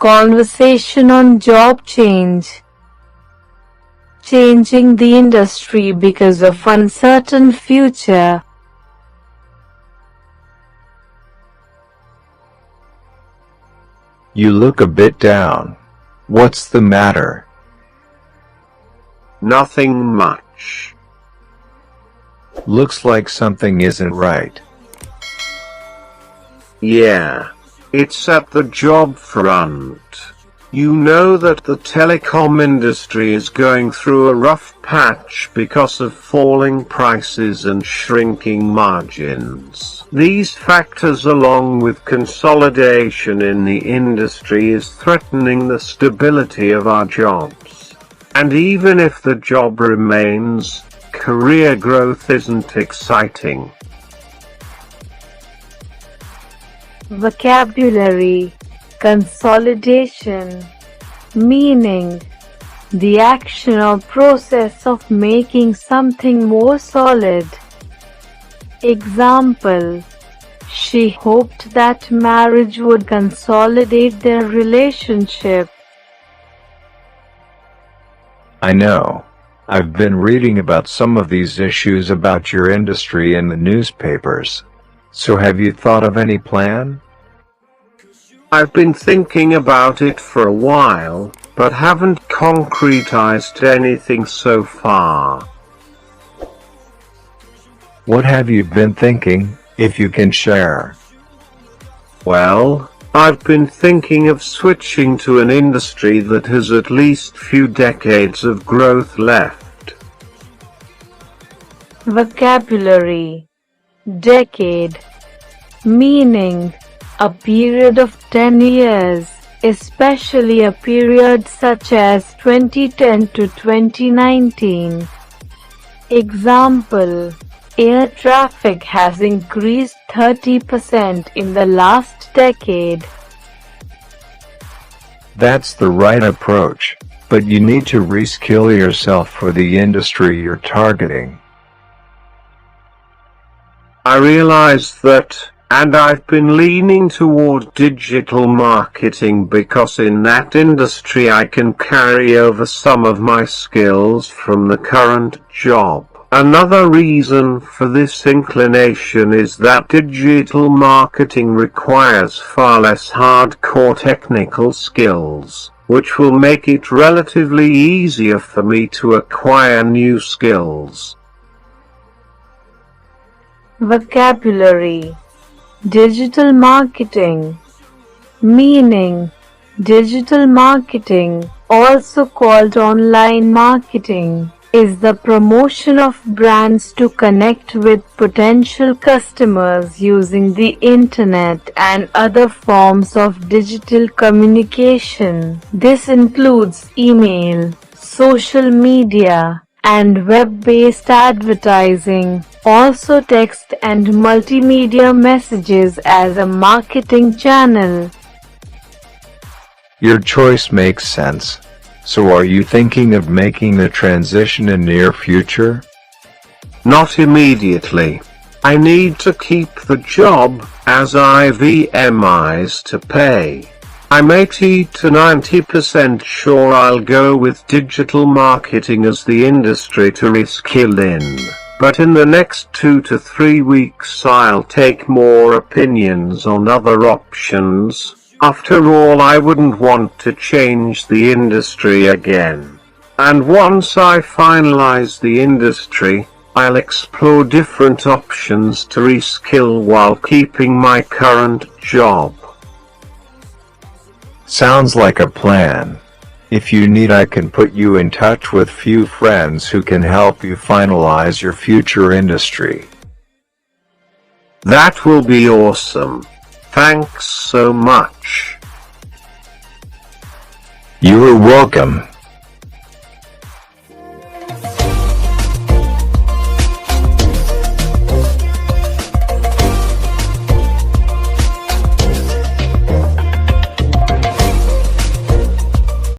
Conversation on job change. Changing the industry because of uncertain future. You look a bit down. What's the matter? Nothing much. Looks like something isn't right. Yeah, it's at the job front. You know that the telecom industry is going through a rough patch because of falling prices and shrinking margins. These factors, along with consolidation in the industry, is threatening the stability of our jobs. And even if the job remains, career growth isn't exciting. Vocabulary. Consolidation. Meaning, the action or process of making something more solid. Example, she hoped that marriage would consolidate their relationship. I know. I've been reading about some of these issues about your industry in the newspapers. So have you thought of any plan? I've been thinking about it for a while, but haven't concretized anything so far. What have you been thinking, if you can share? Well, I've been thinking of switching to an industry that has at least few decades of growth left. Vocabulary. Decade. Meaning, a period of 10 years, especially a period such as 2010 to 2019. Example, air traffic has increased 30% in the last decade. That's the right approach, but you need to reskill yourself for the industry you're targeting. I realize that, and I've been leaning toward digital marketing because in that industry I can carry over some of my skills from the current job. Another reason for this inclination is that digital marketing requires far less hardcore technical skills, which will make it relatively easier for me to acquire new skills. Vocabulary. Digital marketing. Meaning, digital marketing, also called online marketing, is the promotion of brands to connect with potential customers using the internet and other forms of digital communication. This includes email, social media, and web-based advertising, also text and multimedia messages as a marketing channel. Your choice makes sense. So are you thinking of making the transition in near future? Not immediately. I need to keep the job, as I've EMIs to pay. I'm 80 to 90% sure I'll go with digital marketing as the industry to reskill in. But in the next 2 to 3 weeks I'll take more opinions on other options. After all, I wouldn't want to change the industry again. And once I finalize the industry, I'll explore different options to reskill while keeping my current job. Sounds like a plan. If you need, I can put you in touch with few friends who can help you finalize your future industry. That will be awesome. Thanks so much. You are welcome.